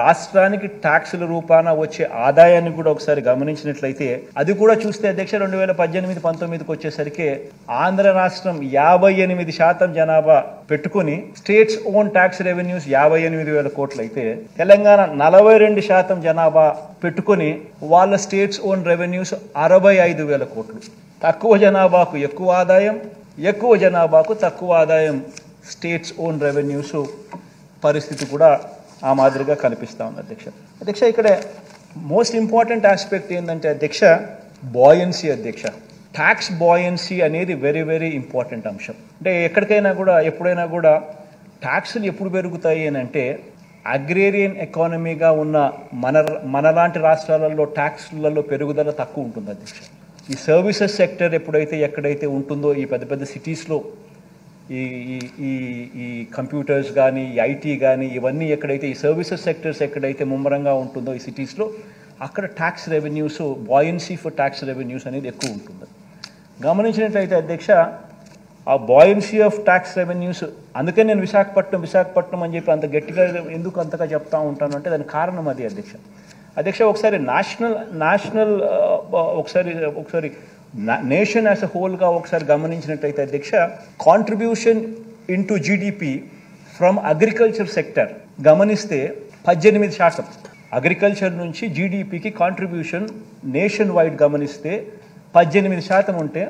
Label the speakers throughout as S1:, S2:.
S1: రాష్ట్రానికి ట్యాక్సుల రూపాన వచ్చే ఆదాయాన్ని కూడా ఒకసారి గమనించినట్లయితే అది కూడా చూస్తే అధ్యక్ష 2018-19కి వచ్చేసరికి ఆంధ్ర రాష్ట్రం 58% జనాభా పెట్టుకుని స్టేట్స్ ఓన్ ట్యాక్స్ రెవెన్యూస్ 58,000 కోట్లు అయితే తెలంగాణ 42% జనాభా పెట్టుకుని వాళ్ళ స్టేట్స్ ఓన్ రెవెన్యూస్ 65,000 కోట్లు. తక్కువ జనాభాకు ఎక్కువ ఆదాయం, ఎక్కువ జనాభాకు తక్కువ ఆదాయం స్టేట్స్ ఓన్ రెవెన్యూస్ పరిస్థితి కూడా ఆ మాదిరిగా కనిపిస్తూ ఉంది అధ్యక్ష. అధ్యక్ష ఇక్కడ మోస్ట్ ఇంపార్టెంట్ ఆస్పెక్ట్ ఏంటంటే అధ్యక్ష బాయన్సీ అధ్యక్ష. ట్యాక్స్ బాయన్సీ అనేది వెరీ వెరీ ఇంపార్టెంట్ అంశం. అంటే ఎక్కడికైనా కూడా ఎప్పుడైనా కూడా ట్యాక్సులు ఎప్పుడు పెరుగుతాయి అని అంటే అగ్రేరియన్ ఎకానమీగా ఉన్న మనలాంటి రాష్ట్రాలలో ట్యాక్స్లలో పెరుగుదల తక్కువ ఉంటుంది అధ్యక్ష. ఈ సర్వీసెస్ సెక్టర్ ఎక్కడైతే ఉంటుందో ఈ పెద్ద పెద్ద సిటీస్లో ఈ కంప్యూటర్స్ కానీ ఈ ఐటీ కానీ ఇవన్నీ ఎక్కడైతే ఈ సర్వీసెస్ సెక్టర్స్ ఎక్కడైతే ముమ్మరంగా ఉంటుందో ఈ సిటీస్లో అక్కడ tax revenues buoyancy for tax revenues అనేది ఎక్కువ ఉంటుంది. గమనించినట్లయితే అధ్యక్ష ఆ బాయన్సీ ఆఫ్ ట్యాక్స్ రెవెన్యూస్ అందుకని నేను విశాఖపట్నం అని చెప్పి అంత గట్టిగా ఎందుకు అంతగా చెప్తా ఉంటాను అంటే దానికి కారణం అది అధ్యక్ష. అధ్యక్ష ఒకసారి నేషనల్ ఒకసారి నేషన్ యాజ్ అ హోల్గా ఒకసారి గమనించినట్టయితే అధ్యక్ష contribution into GDP from agriculture sector గమనిస్తే 18%. అగ్రికల్చర్ నుంచి జీడిపికి కాంట్రిబ్యూషన్ నేషన్ వైడ్ గమనిస్తే 18% ఉంటే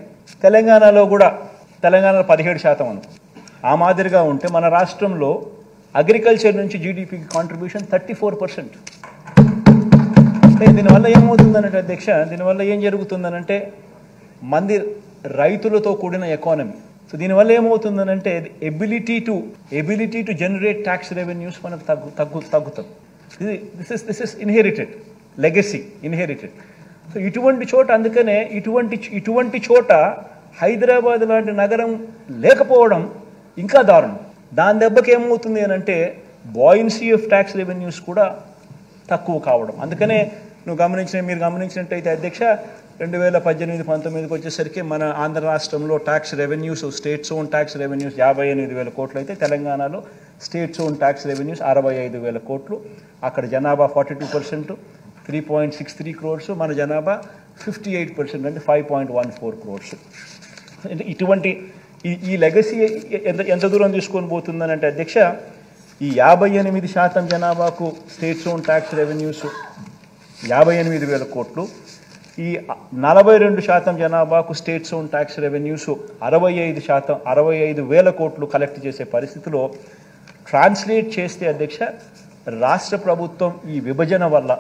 S1: తెలంగాణలో 17% అను ఆ మాదిరిగా ఉంటే మన రాష్ట్రంలో అగ్రికల్చర్ నుంచి జీడిపికి కాంట్రిబ్యూషన్ 34%. దీనివల్ల ఏమవుతుందనంటే అధ్యక్ష దీనివల్ల ఏం జరుగుతుందనంటే మంది రైతులతో కూడిన ఎకానమీ. సో దీనివల్ల ఏమవుతుందనంటే ability to generate tax revenues మనకు తగ్గుతాం. This is inherited legacy inherited. So ఇటువంటి చోట అందుకనే ఇటువంటి చోట హైదరాబాద్ లాంటి నగరం లేకపోవడం ఇంకా దారుణం. దాని దెబ్బకి ఏమవుతుంది అని అంటే బాయన్సీ ఆఫ్ ట్యాక్స్ రెవెన్యూస్ కూడా తక్కువ కావడం. అందుకనే మీరు గమనించినట్టయితే అధ్యక్ష 2018-19కి వచ్చేసరికి మన ఆంధ్ర రాష్ట్రంలో tax revenues states own tax revenues 58,000 కోట్లు అయితే తెలంగాణలో స్టేట్స్ ఓన్ ట్యాక్స్ రెవెన్యూస్ 65,000 కోట్లు. అక్కడ జనాభా 42%, 3.63 crores. మన జనాభా 58% అంటే 5.14 crores. ఇటువంటి ఈ లెగసీ ఎంత దూరం తీసుకొని పోతుందని అంటే అధ్యక్ష ఈ 58% జనాభాకు స్టేట్స్ ఓన్ ట్యాక్స్ రెవెన్యూస్ 58,000 కోట్లు, ఈ 42% జనాభాకు స్టేట్స్ ఓన్ ట్యాక్స్ రెవెన్యూస్ 65,000 కోట్లు కలెక్ట్ చేసే పరిస్థితిలో ట్రాన్స్లేట్ చేస్తే అధ్యక్ష రాష్ట్ర ప్రభుత్వం ఈ విభజన వల్ల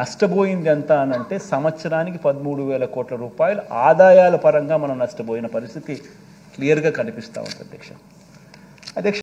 S1: నష్టపోయింది ఎంత అని అంటే సంవత్సరానికి 13,000 కోట్ల రూపాయలు ఆదాయాల పరంగా మనం నష్టపోయిన పరిస్థితి క్లియర్గా కనిపిస్తూ ఉంది అధ్యక్ష.